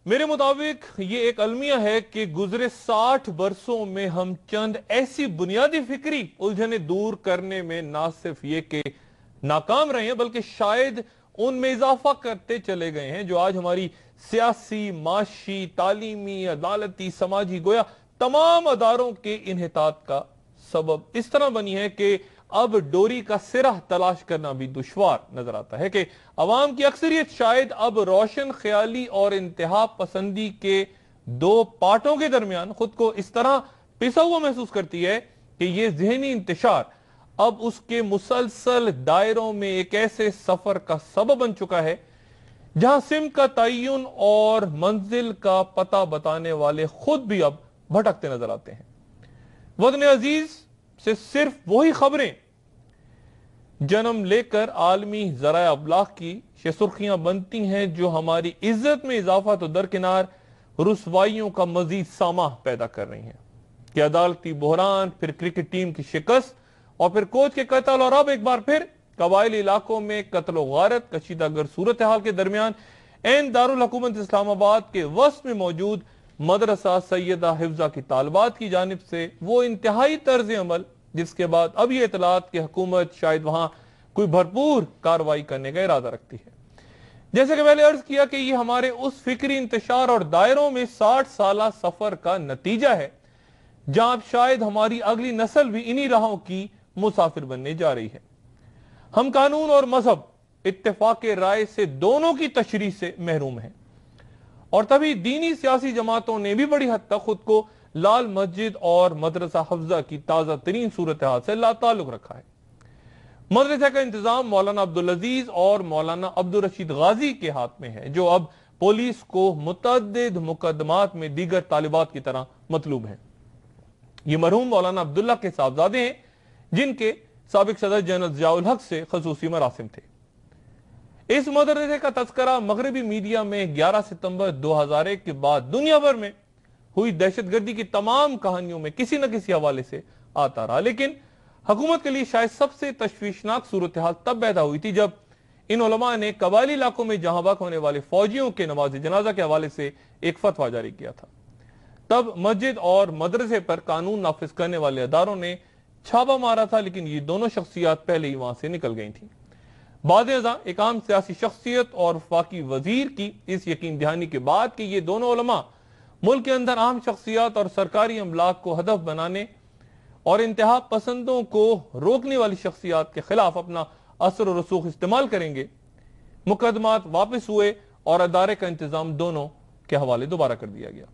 میرے مطابق یہ ایک المیہ ہے کہ گزرے 60 برسوں میں ہم چند ایسی بنیادی فکری الجھنیں دور کرنے میں نہ صرف یہ کہ ناکام رہے ہیں بلکہ شاید ان میں اضافہ کرتے چلے گئے ہیں جو آج ہماری سیاسی، معاشی، تعلیمی، عدالتی، سماجی گویا تمام اداروں کے انحطاط کا سبب اس طرح بنی ہے کہ اب ڈوری کا سرہ تلاش کرنا بھی دشوار نظر آتا ہے کہ عوام کی اکثریت شاید اب روشن خیالی اور انتہا پسندی کے دو پارٹوں کے درمیان خود کو اس طرح پسا ہوا محسوس کرتی ہے کہ یہ ذہنی انتشار اب اس کے مسلسل دائروں میں ایک ایسے سفر کا سبب بن چکا ہے جہاں سمت کا تعین اور منزل کا پتہ بتانے والے خود بھی اب بھٹکتے نظر آتے ہیں۔ وطن عزیز سے صرف وہی خبریں جنم لے کر عالمی ذرائع ابلاغ کی سرخیاں بنتی ہیں جو ہماری عزت میں اضافہ تو درکنار رسوائیوں کا مزید سامہ پیدا کر رہی ہیں کہ عدالتی بحران، پھر کرکٹ ٹیم کی شکست اور پھر کوچ کے قتل اور اب ایک بار پھر قبائلی علاقوں میں قتل و غارت کشیدہ گر صورتحال کے درمیان عین دارالحکومت اسلام آباد کے وسط میں موجود مدرسہ سیدہ حفظہ کی طالبات کی جانب سے وہ انتہائی طرز عمل جس کے بعد اب یہ اطلاعات کہ حکومت شاید وہاں کوئی بھرپور کارروائی کرنے کا ارادہ رکھتی ہے۔ جیسے کہ پہلے عرض کیا کہ یہ ہمارے اس فکری انتشار اور دائروں میں 60 سالہ سفر کا نتیجہ ہے جہاں اب شاید ہماری اگلی نسل بھی انہی راہوں کی مسافر بننے جا رہی ہے۔ ہم قانون اور مذہب اتفاق رائے سے دونوں کی تشریح سے محروم ہیں اور تبھی دینی سیاسی جماعتوں نے بھی بڑی حد تک خود کو لال مسجد اور مدرسہ حفظہ کی تازہ ترین صورتحال سے لا تعلق رکھا ہے۔ مدرسہ کا انتظام مولانا عبدالعزیز اور مولانا عبدالرشید غازی کے ہاتھ میں ہے جو اب پولیس کو متعدد مقدمات میں دیگر طالبات کی طرح مطلوب ہیں۔ یہ مرحوم مولانا عبداللہ کے صاحبزادے ہیں جن کے سابق صدر جنرل ضیاء الحق سے خصوصی مراسم تھے۔ اس مدرسے کا تذکرہ مغربی میڈیا میں 11 ستمبر 2001 کے بعد دنیا بھر میں ہوئی دہشت گردی کی تمام کہانیوں میں کسی نہ کسی حوالے سے آتا رہا، لیکن حکومت کے لیے شاید سب سے تشویشناک صورتحال تب پیدا ہوئی تھی جب ان علماء نے قبائلی علاقوں میں جہاں بحق ہونے والے فوجیوں کے نماز جنازہ کے حوالے سے ایک فتویٰ جاری کیا تھا۔ تب مسجد اور مدرسے پر قانون نافذ کرنے والے اداروں نے چھاپا مارا تھا، لیکن یہ دونوں شخصیات پہلے ہی وہاں سے نکل گئی تھیں۔ بعد ازاں ایک عام سیاسی شخصیت اور وفاقی وزیر کی اس یقین دہانی کے بعد کہ یہ دونوں علماء ملک کے اندر عام شخصیات اور سرکاری املاک کو ہدف بنانے اور انتہا پسندوں کو روکنے والی شخصیات کے خلاف اپنا اثر و رسوخ استعمال کریں گے، مقدمات واپس ہوئے اور ادارے کا انتظام دونوں کے حوالے دوبارہ کر دیا گیا۔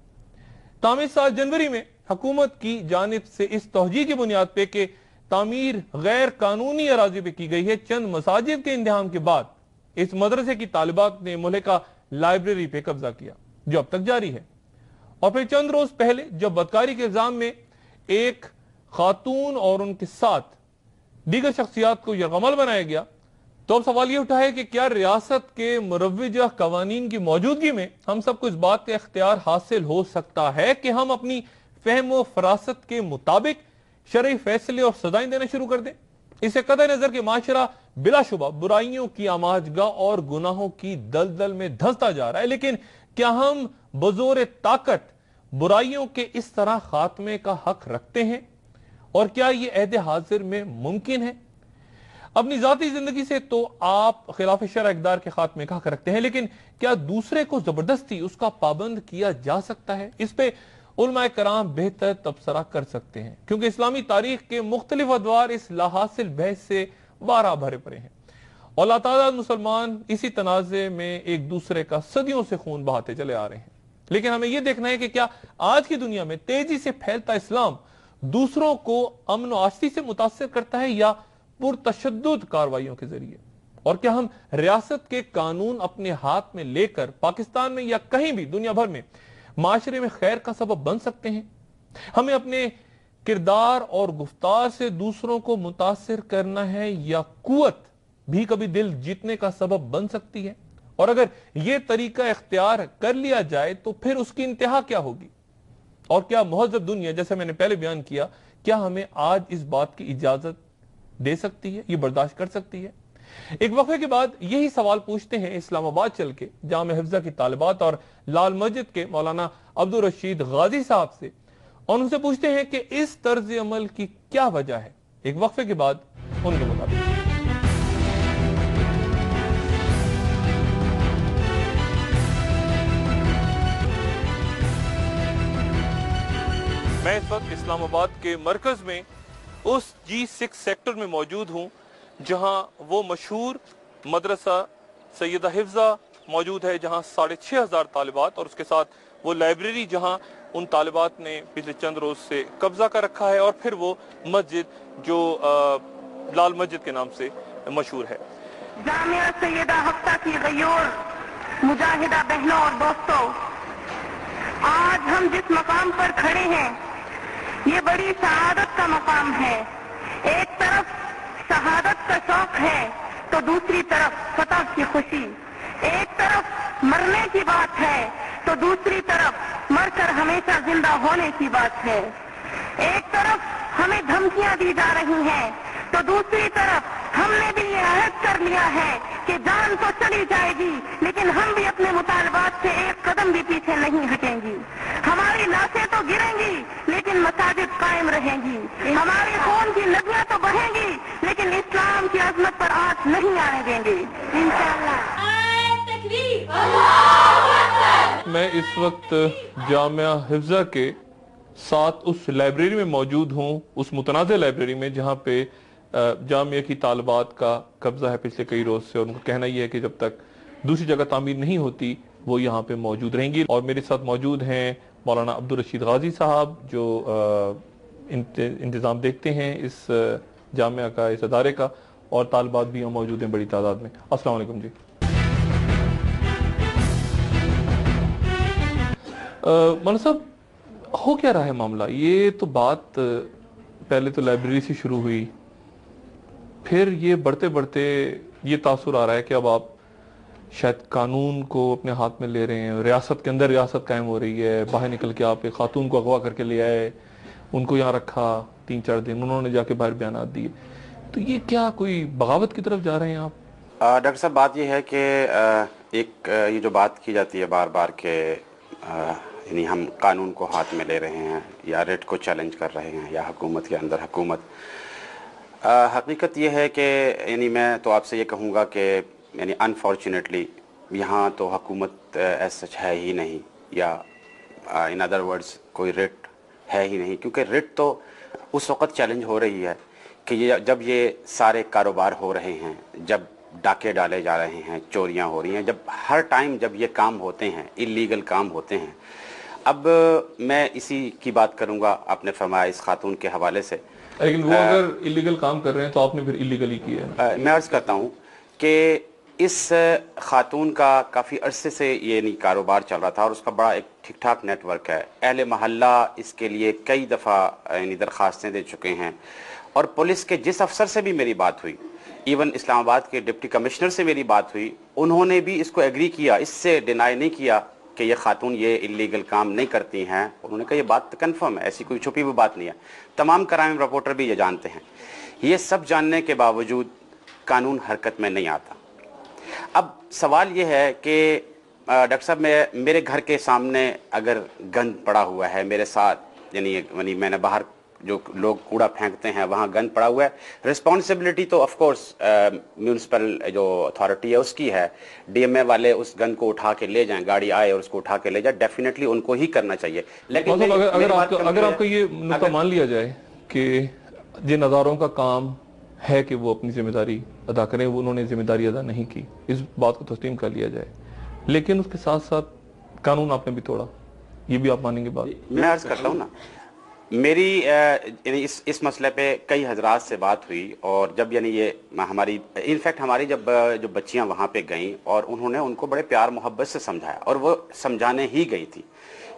تاہم اس سال جنوری میں حکومت کی جانب سے اس توجیہ کی بنیاد پہ کہ تعمیر غیر قانونی اراضی پہ کی گئی ہے، چند مساجد کے انہدام کے بعد اس مدرسے کی طالبات نے ملکہ لائبریری پہ قبضہ کیا جو اب تک جاری ہے، اور پھر چند روز پہلے جب بدکاری کے الزام میں ایک خاتون اور ان کے ساتھ دیگر شخصیات کو یرغمال بنایا گیا تو اب سوال یہ اٹھا ہے کہ کیا ریاست کے مروجہ قوانین کی موجودگی میں ہم سب کو اس بات کا اختیار حاصل ہو سکتا ہے کہ ہم اپنی فہم و فراست کے مطابق شرعی فیصلے اور سزائیں دینا شروع کر دیں؟ اسے قطع نظر کہ معاشرہ بلا شبہ برائیوں کی آماجگاہ اور گناہوں کی دلدل میں دھنستا جا رہا ہے، لیکن کیا ہم بزور طاقت برائیوں کے اس طرح خاتمے کا حق رکھتے ہیں؟ اور کیا یہ عہد حاضر میں ممکن ہے؟ اپنی ذاتی زندگی سے تو آپ خلاف شرع اقدار کے خاتمے کا حق رکھتے ہیں، لیکن کیا دوسرے کو زبردستی اس کا پابند کیا جا سکتا ہے؟ اس پہ علماء کرام بہتر تبصرہ کر سکتے ہیں، کیونکہ اسلامی تاریخ کے مختلف ادوار اس لاحاصل بحث سے بارہ بھرے پڑے ہیں اور لاتعداد مسلمان اسی تنازع میں ایک دوسرے کا صدیوں سے خون بہاتے چلے آ رہے ہیں۔ لیکن ہمیں یہ دیکھنا ہے کہ کیا آج کی دنیا میں تیزی سے پھیلتا اسلام دوسروں کو امن و آشتی سے متاثر کرتا ہے یا پرتشدد کارروائیوں کے ذریعے؟ اور کیا ہم ریاست کے قانون اپنے ہاتھ میں لے کر پاکستان میں یا کہیں بھی دنیا بھر میں معاشرے میں خیر کا سبب بن سکتے ہیں؟ ہمیں اپنے کردار اور گفتار سے دوسروں کو متاثر کرنا ہے یا قوت بھی کبھی دل جیتنے کا سبب بن سکتی ہے؟ اور اگر یہ طریقہ اختیار کر لیا جائے تو پھر اس کی انتہا کیا ہوگی؟ اور کیا مہذب دنیا، جیسے میں نے پہلے بیان کیا، کیا ہمیں آج اس بات کی اجازت دے سکتی ہے، یہ برداشت کر سکتی ہے؟ ایک وقفے کے بعد یہی سوال پوچھتے ہیں اسلام آباد چل کے جامعہ حفظہ کی طالبات اور لال مسجد کے مولانا عبدالرشید غازی صاحب سے، اور ان سے پوچھتے ہیں کہ اس طرز عمل کی کیا وجہ ہے۔ ایک وقفے کے بعد ان کے مطابق میں اس وقت اسلام آباد کے مرکز میں اس G6 سیکٹر میں موجود ہوں جہاں وہ مشہور مدرسہ سیدہ حفظہ موجود ہے، جہاں 6,500 طالبات اور اس کے ساتھ وہ لائبریری جہاں ان طالبات نے پچھلے چند روز سے قبضہ کر رکھا ہے، اور پھر وہ مسجد جو لال مسجد کے نام سے مشہور ہے۔ جامعہ سیدہ حفصہ کی غیور مجاہدہ بہنوں اور دوستوں، آج ہم جس مقام پر کھڑے ہیں یہ بڑی سعادت کا مقام ہے۔ ایک طرف شہادت کا شوق ہے تو دوسری طرف فتح کی خوشی، ایک طرف مرنے کی بات ہے تو دوسری طرف مر کر ہمیشہ زندہ ہونے کی بات ہے۔ ایک طرف ہمیں دھمکیاں دی جا رہی ہیں تو دوسری طرف ہم نے بھی یہ عہد کر لیا ہے کہ جان تو چلی جائے گی لیکن ہم بھی اپنے مطالبات سے ایک قدم بھی پیچھے نہیں ہٹیں گی۔ ہماری لاشیں تو گریں گی لیکن مساجد قائم رہیں گی، ہمارے خون کی ندیاں تو بہیں گی لیکن اسلام کی عظمت پر آنچ نہیں آنے دیں گے انشاءاللہ۔ میں اس وقت جامعہ حفظہ کے ساتھ اس لائبریری میں موجود ہوں، اس متنازع لائبریری میں جہاں پہ جامعہ کی طالبات کا قبضہ ہے پچھلے کئی روز سے، اور ان کا کہنا یہ ہے کہ جب تک دوسری جگہ تعمیر نہیں ہوتی وہ یہاں پہ موجود رہیں گی۔ اور میرے ساتھ موجود ہیں مولانا عبدالرشید غازی صاحب جو انتظام دیکھتے ہیں اس جامعہ کا، اس ادارے کا، اور طالبات بھی یہاں موجود ہیں بڑی تعداد میں۔ السلام علیکم جی۔ مولانا صاحب، ہو کیا رہا ہے معاملہ؟ یہ تو بات پہلے تو لائبریری سے شروع ہوئی، پھر یہ بڑھتے بڑھتے یہ تاثر آ رہا ہے کہ اب آپ شاید قانون کو اپنے ہاتھ میں لے رہے ہیں، ریاست کے اندر ریاست قائم ہو رہی ہے، باہر نکل کے آپ ایک خاتون کو اغوا کر کے لے آئے، ان کو یہاں رکھا 3-4 دن، انہوں نے جا کے باہر بیانات دیے، تو یہ کیا کوئی بغاوت کی طرف جا رہے ہیں آپ؟ ڈاکٹر صاحب، بات یہ ہے کہ ایک یہ جو بات کی جاتی ہے بار بار کہ یعنی ہم قانون کو ہاتھ میں لے رہے ہیں یا ریٹ کو چیلنج کر رہے ہیں یا حکومت کے اندر حکومت، حقیقت یہ ہے کہ یعنی میں تو آپ سے یہ کہوں گا کہ یعنی انفارچونیٹلی یہاں تو حکومت ایز سچ ہے ہی نہیں، یا ان ادر ورڈز کوئی ریٹ ہے ہی نہیں، کیونکہ ریٹ تو اس وقت چیلنج ہو رہی ہے کہ جب یہ سارے کاروبار ہو رہے ہیں، جب ڈاکے ڈالے جا رہے ہیں، چوریاں ہو رہی ہیں، جب ہر ٹائم جب یہ کام ہوتے ہیں، اللیگل کام ہوتے ہیں۔ اب میں اسی کی بات کروں گا، آپ نے فرمایا اس خاتون کے حوالے سے، لیکن وہ اگر اللیگل کام کر رہے ہیں تو آپ نے پھر اللیگل ہی کیا ہے۔ میں عرض کرتا ہوں کہ اس خاتون کا کافی عرصے سے یہ نہیں کاروبار چل رہا تھا، اور اس کا بڑا ایک ٹھیک ٹھاک نیٹ ورک ہے، اہل محلہ اس کے لیے کئی دفعہ یعنی درخواستیں دے چکے ہیں، اور پولیس کے جس افسر سے بھی میری بات ہوئی، ایون اسلام آباد کے ڈپٹی کمشنر سے میری بات ہوئی، انہوں نے بھی اس کو ایگری کیا، اس سے ڈینائی نہیں کیا کہ یہ خاتون یہ اللیگل کام نہیں کرتی ہیں، انہوں نے کہا یہ بات کنفرم ہے، ایسی کوئی چھپی ہوئی بات نہیں ہے، تمام کرائم رپورٹر بھی یہ جانتے ہیں۔ یہ سب جاننے کے باوجود قانون حرکت میں نہیں آتا۔ اب سوال یہ ہے کہ ڈاکٹر صاحب، میرے گھر کے سامنے اگر گند پڑا ہوا ہے میرے ساتھ، یعنی میں نے باہر جو لوگ کوڑا پھینکتے ہیں وہاں گند پڑا ہوا ہے، رسپانسبلٹی تو آف کورس میونسپل جو اتھارٹی ہے اس کی ہے، ڈی ایم اے والے اس گند کو اٹھا کے لے جائیں، گاڑی آئے اور اس کو اٹھا کے لے جائے، ڈیفینیٹلی ان کو ہی کرنا چاہیے۔ لیکن اگر آپ کا یہ نقطہ مان لیا جائے کہ جن اداروں کا کام ہے کہ وہ اپنی ذمہ داری ادا کریں، وہ انہوں نے ذمہ داری ادا نہیں کی، اس بات کو تسلیم کر لیا جائے، لیکن اس کے ساتھ ساتھ قانون آپ نے بھی توڑا، یہ بھی آپ مانیں گے بات؟ میں عرض کرتا ہوں نا، میری اس مسئلے پہ کئی حضرات سے بات ہوئی، اور جب یعنی یہ ہماری انفیکٹ ہماری جب جو بچیاں وہاں پہ گئیں اور انہوں نے ان کو بڑے پیار محبت سے سمجھایا، اور وہ سمجھانے ہی گئی تھی،